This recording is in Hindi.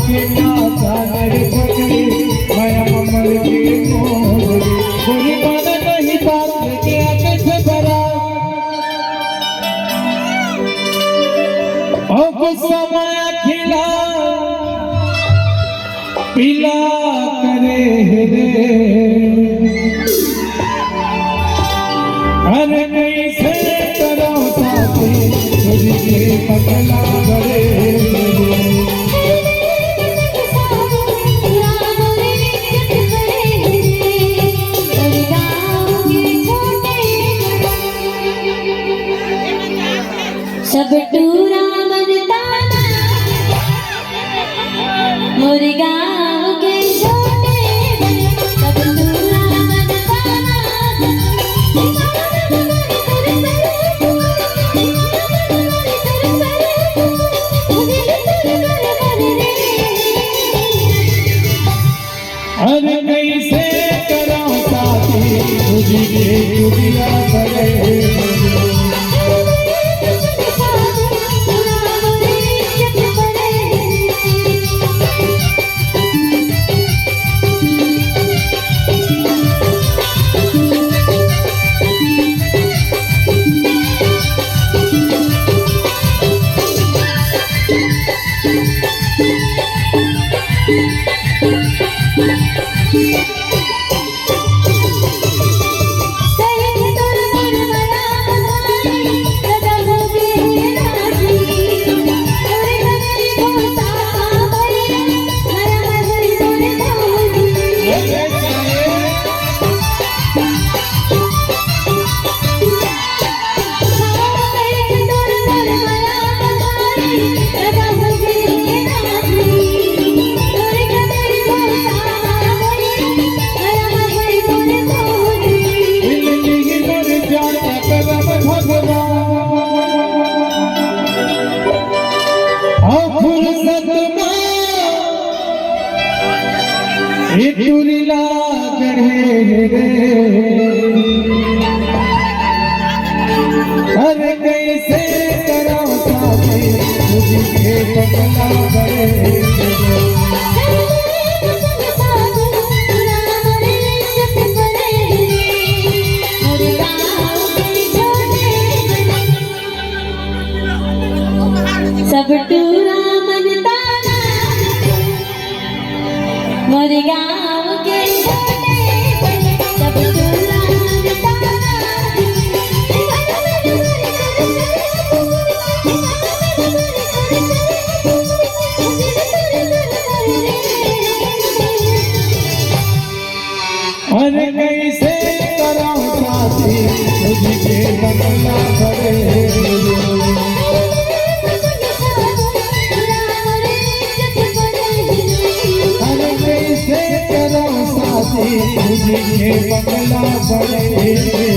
के चादर पकड़ी माया ममल के मोहरी गोरी मन नहीं बात के आगे से भरा और गुस्सा माया खिला पीला करे रे अरे नहीं से करो साथी तुझे पकड़ा करे सब टूरा मनता मोर गाँव के छोटे सब टूरा मनता अरे कैसे करो साथी तुझे चुड़िया करे चुरीला गढ़े रे अरे कैसे करो साथी तुझे पकड़ा करे सब टूरा मनता मोर गाँव के छोटे सब टूरा मनता अरे कैसे करो साथी तुझे पकड़ा करे तुझे पगला पड़े